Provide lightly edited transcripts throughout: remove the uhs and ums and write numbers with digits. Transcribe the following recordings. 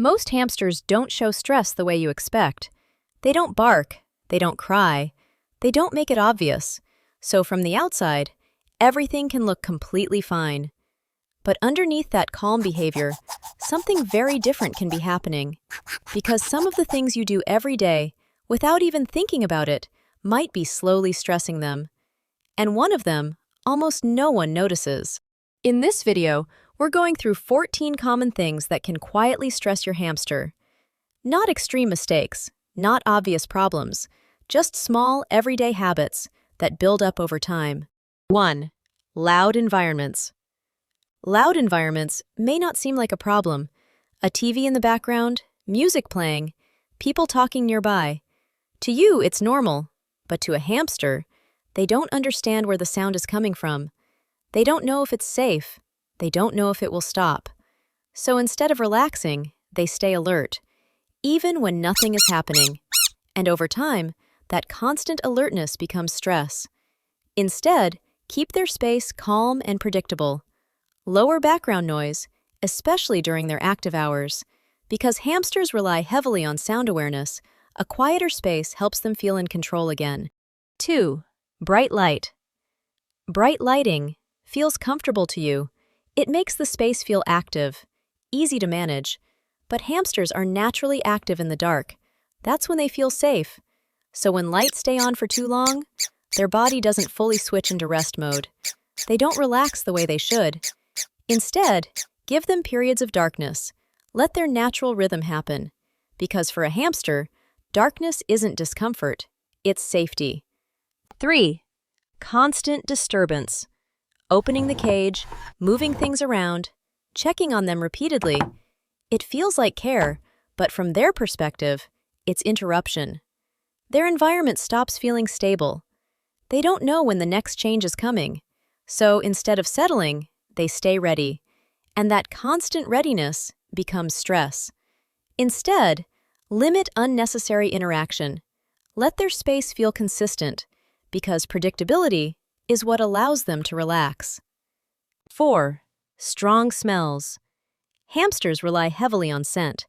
Most hamsters don't show stress the way you expect. They don't bark, they don't cry, they don't make it obvious. So from the outside, everything can look completely fine. But underneath that calm behavior, something very different can be happening. Because some of the things you do every day, without even thinking about it, might be slowly stressing them. And one of them, almost no one notices. In this video, we're going through 14 common things that can quietly stress your hamster. Not extreme mistakes, not obvious problems, just small, everyday habits that build up over time. 1. Loud environments. Loud environments may not seem like a problem. A TV in the background, music playing, people talking nearby. To you, it's normal, but to a hamster, they don't understand where the sound is coming from. They don't know if it's safe. They don't know if it will stop. So instead of relaxing, they stay alert, even when nothing is happening. And over time, that constant alertness becomes stress. Instead, keep their space calm and predictable. Lower background noise, especially during their active hours. Because hamsters rely heavily on sound awareness, a quieter space helps them feel in control again. 2. Bright light. Bright lighting feels comfortable to you. It makes the space feel active, easy to manage. But hamsters are naturally active in the dark. That's when they feel safe. So when lights stay on for too long, their body doesn't fully switch into rest mode. They don't relax the way they should. Instead, give them periods of darkness. Let their natural rhythm happen. Because for a hamster, darkness isn't discomfort, it's safety. 3. Constant disturbance. Opening the cage, moving things around, checking on them repeatedly. It feels like care, but from their perspective, it's interruption. Their environment stops feeling stable. They don't know when the next change is coming. So instead of settling, they stay ready. And that constant readiness becomes stress. Instead, limit unnecessary interaction. Let their space feel consistent, because predictability is what allows them to relax. 4. Strong smells. Hamsters rely heavily on scent.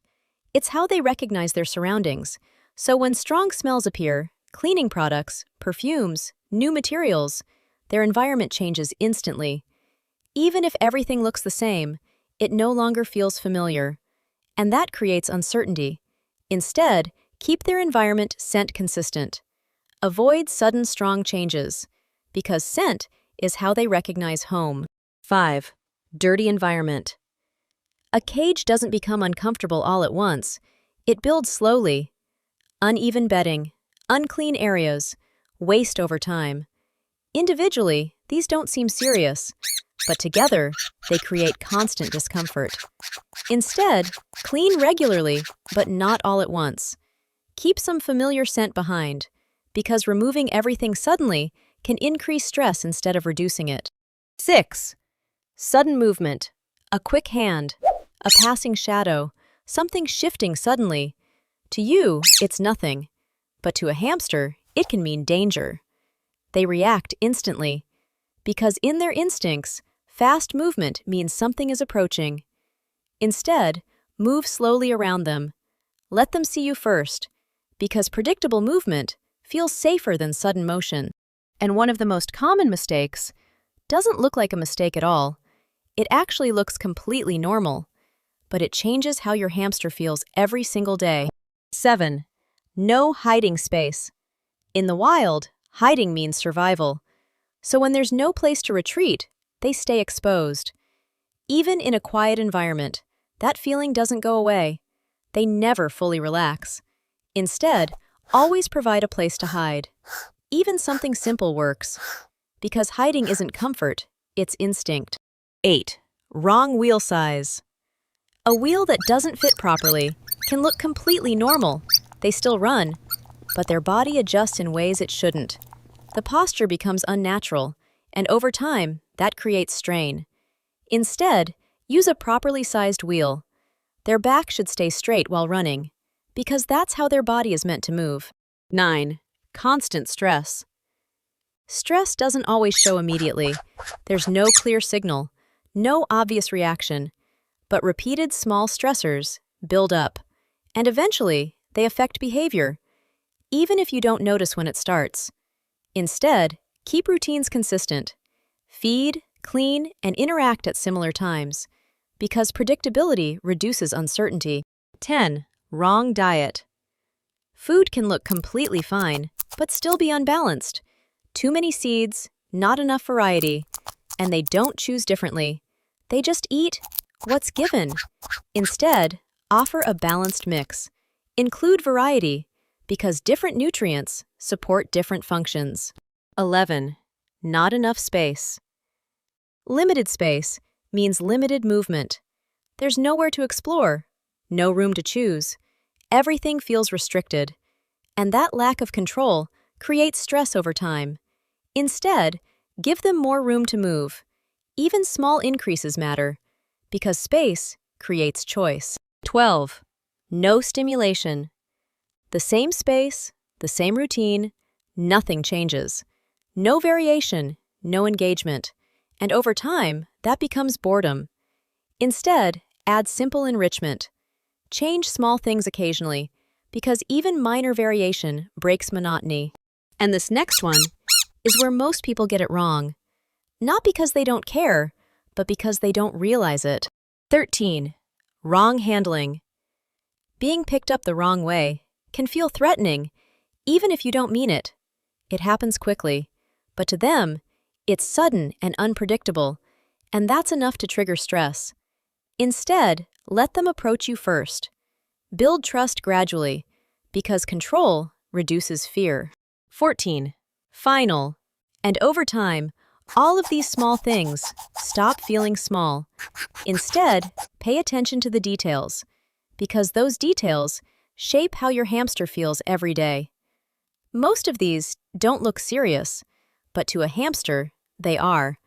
It's how they recognize their surroundings. So when strong smells appear, cleaning products, perfumes, new materials, their environment changes instantly. Even if everything looks the same, it no longer feels familiar. And that creates uncertainty. Instead, keep their environment scent consistent. Avoid sudden strong changes, because scent is how they recognize home. 5. Dirty environment. A cage doesn't become uncomfortable all at once. It builds slowly. Uneven bedding, unclean areas, waste over time. Individually, these don't seem serious, but together, they create constant discomfort. Instead, clean regularly, but not all at once. Keep some familiar scent behind, because removing everything suddenly can increase stress instead of reducing it. 6. Sudden movement. A quick hand, a passing shadow, something shifting suddenly. To you, it's nothing, but to a hamster, it can mean danger. They react instantly, because in their instincts, fast movement means something is approaching. Instead, move slowly around them. Let them see you first, because predictable movement feels safer than sudden motion. And one of the most common mistakes doesn't look like a mistake at all. It actually looks completely normal, but it changes how your hamster feels every single day. 7. No hiding space. In the wild, hiding means survival. So when there's no place to retreat, they stay exposed. Even in a quiet environment, that feeling doesn't go away. They never fully relax. Instead, always provide a place to hide. Even something simple works, because hiding isn't comfort, it's instinct. 8. Wrong wheel size. A wheel that doesn't fit properly can look completely normal. They still run, but their body adjusts in ways it shouldn't. The posture becomes unnatural, and over time, that creates strain. Instead, use a properly sized wheel. Their back should stay straight while running, because that's how their body is meant to move. 9. Constant stress. Stress doesn't always show immediately. There's no clear signal, no obvious reaction, but repeated small stressors build up, and eventually they affect behavior, even if you don't notice when it starts. Instead, keep routines consistent. Feed, clean, and interact at similar times, because predictability reduces uncertainty. 10. Wrong diet. Food can look completely fine, but still be unbalanced. Too many seeds, not enough variety, and they don't choose differently. They just eat what's given. Instead, offer a balanced mix. Include variety, because different nutrients support different functions. 11. Not enough space. Limited space means limited movement. There's nowhere to explore, no room to choose. Everything feels restricted, and that lack of control creates stress over time. Instead, give them more room to move. Even small increases matter, because space creates choice. 12. No stimulation. The same space, the same routine, nothing changes. No variation, no engagement. And over time, that becomes boredom. Instead, add simple enrichment. Change small things occasionally, because even minor variation breaks monotony. And this next one is where most people get it wrong. Not because they don't care, but because they don't realize it. 13. Wrong handling. Being picked up the wrong way can feel threatening, even if you don't mean it. It happens quickly, but to them, it's sudden and unpredictable, and that's enough to trigger stress. Instead, let them approach you first. Build trust gradually, because control reduces fear. 14. Final. And over time, all of these small things stop feeling small. Instead, pay attention to the details, because those details shape how your hamster feels every day. Most of these don't look serious, but to a hamster, they are.